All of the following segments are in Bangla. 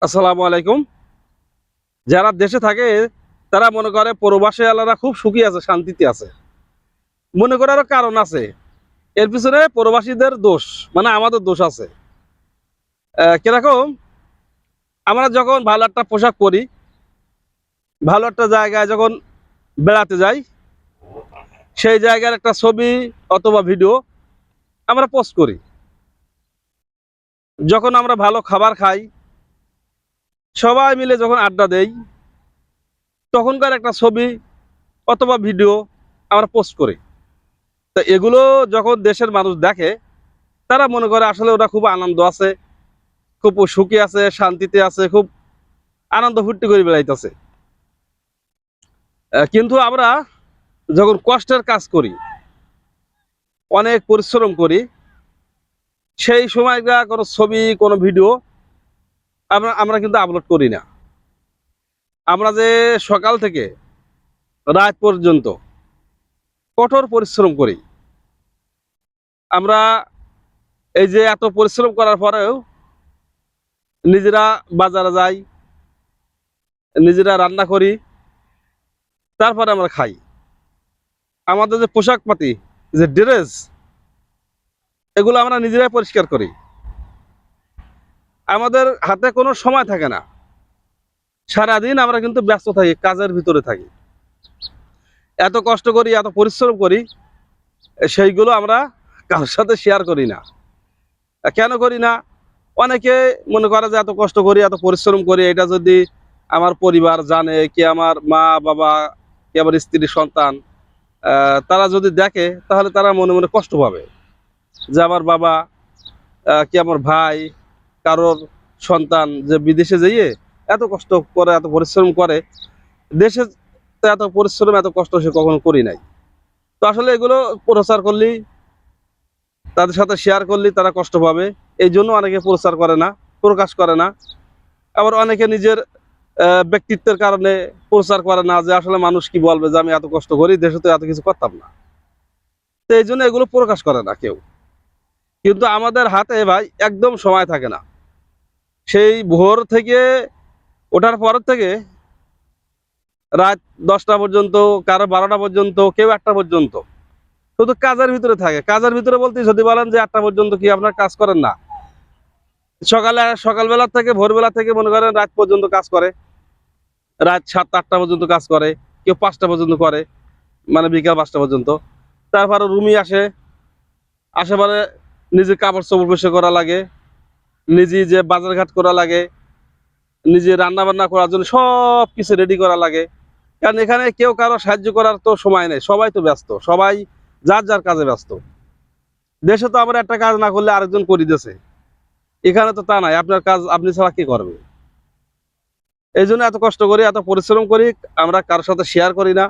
আসসালামু আলাইকুম। যারা দেশে থাকে তারা মনে করে প্রবাসী আলারা খুব সুখী আছে, শান্তিতে আছে। মনে করারও কারণ আছে। এর পিছনে প্রবাসীদের দোষ, মানে আমাদের দোষ আছে। কিরকম? আমরা যখন ভালো একটা পোশাক পরি, ভালো একটা জায়গায় যখন বেড়াতে যাই, সেই জায়গার একটা ছবি অথবা ভিডিও আমরা পোস্ট করি। যখন আমরা ভালো খাবার খাই, সবাই মিলে যখন আড্ডা দেই, তখনকার একটা ছবি অথবা ভিডিও আমরা পোস্ট করি। তো এগুলো যখন দেশের মানুষ দেখে, তারা মনে করে আসলে ওরা খুব আনন্দ আছে, খুব সুখী আছে, শান্তিতে আছে, খুব আনন্দ ফুর্তি করে বেড়াইতেছে। কিন্তু আমরা যখন কষ্টের কাজ করি, অনেক পরিশ্রম করি, সেই সময়টা কোনো ছবি কোনো ভিডিও আমরা আমরা কিন্তু আপলোড করি না। আমরা যে সকাল থেকে রাত পর্যন্ত কঠোর পরিশ্রম করি, আমরা এই যে এত পরিশ্রম করার পরেও নিজেরা বাজারে যাই, নিজেরা রান্না করি, তারপরে আমরা খাই। আমাদের যে পোশাক পাতি, যে ড্রেস, এগুলো আমরা নিজেরাই পরিষ্কার করি। আমাদের হাতে কোনো সময় থাকে না। সারাদিন আমরা কিন্তু ব্যস্ত থাকি, কাজের ভিতরে থাকি। এত কষ্ট করি, এত পরিশ্রম করি, সেইগুলো আমরা কারোর সাথে শেয়ার করি না। কেন করি না? অনেকে মনে করে যে এত কষ্ট করি, এত পরিশ্রম করি, এটা যদি আমার পরিবার জানে, কি আমার মা বাবা, কি আমার স্ত্রী সন্তান, তারা যদি দেখে, তাহলে তারা মনে মনে কষ্ট পাবে যে আমার বাবা, কি আমার ভাই, কারোর সন্তান যে বিদেশে যেয়ে এত কষ্ট করে, এত পরিশ্রম করে, দেশে তো এত পরিশ্রম এত কষ্ট সে কখনো করি নাই। তো আসলে এগুলো প্রচার করলেই, তাদের সাথে শেয়ার করলেই তারা কষ্ট পাবে। এই জন্য অনেকে প্রচার করে না, প্রকাশ করে না। আবার অনেকে নিজের ব্যক্তিত্বের কারণে প্রচার করে না, যে আসলে মানুষ কি বলবে যে আমি এত কষ্ট করি, দেশে তো এত কিছু করতাম না। তো এই জন্য এগুলো প্রকাশ করে না কেউ। কিন্তু আমাদের হাতে ভাই একদম সময় থাকে না। সেই ভোর থেকে ওঠার পর থেকে রাত 10টা পর্যন্ত, কারো 12টা পর্যন্ত, কেউ 1টা পর্যন্ত শুধু কাজের ভিতরে থাকে। কাজের ভিতরে বলতে যদি বলেন যে 8টা পর্যন্ত কি আপনার কাজ করেন না, সকালবেলা থেকে ভোরবেলা থেকে মনে করেন রাত পর্যন্ত কাজ করে, রাত 7টা 8টা পর্যন্ত কাজ করে, কেউ 5টা পর্যন্ত করে, মানে বিকাল 5টা পর্যন্ত। তারপরে রুমি আসে, আসে পরে নিজে কাপড় চোপড় পরিষ্কার করা লাগে, নিজে যে বাজার ঘাট করা লাগে, নিজে রান্না বান্না করার জন্য সব কিছু রেডি করা লাগে। কারণ এখানে কেউ কারো সাহায্য করার তো সময় নেই, সবাই তো ব্যস্ত, সবাই যার যার কাজে ব্যস্ত। দেশে তো আমরা একটা কাজ না করলে আরেকজন করে দিয়েছে, এখানে তো তা নাই, আপনার কাজ আপনি ছাড়া কি করবে। এই জন্য এত কষ্ট করি, এত পরিশ্রম করি, আমরা কারোর সাথে শেয়ার করি না,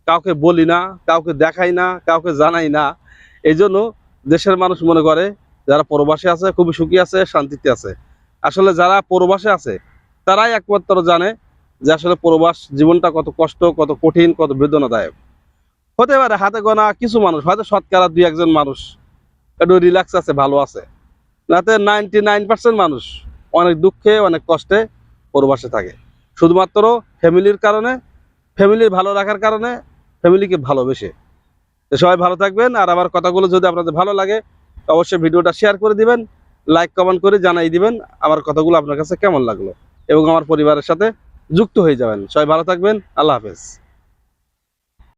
কাউকে বলি না, কাউকে দেখাই না, কাউকে জানাই না। এই জন্য দেশের মানুষ মনে করে যারা প্রবাসে আছে খুবই সুখী আছে, শান্তিতে আছে। আসলে যারা প্রবাসে আছে তারাই একমাত্র জানে যে আসলে প্রবাস জীবনটা কত কষ্ট, কত কঠিন, কত বেদনাদায়ক। হতে পারে হাতে গোনা কিছু মানুষ, হয়তো শতকরা 2-1 মানুষ একটু রিল্যাক্স আছে, ভালো আছে, নাতে 99% মানুষ অনেক দুঃখে, অনেক কষ্টে প্রবাসে থাকে। শুধুমাত্র ফ্যামিলির কারণে, ফ্যামিলির ভালো রাখার কারণে, ফ্যামিলিকে ভালোবেসে। তো সবাই ভালো থাকবেন। আর আমার কথাগুলো যদি আপনাদের ভালো লাগে, অবশ্যই ভিডিওটা শেয়ার করে দিবেন, লাইক কমেন্ট করে জানাই দিবেন আমার কথাগুলো আপনার কাছে কেমন লাগলো, এবং আমার পরিবারের সাথে যুক্ত হয়ে যাবেন। সবাই ভালো থাকবেন। আল্লাহ হাফেজ।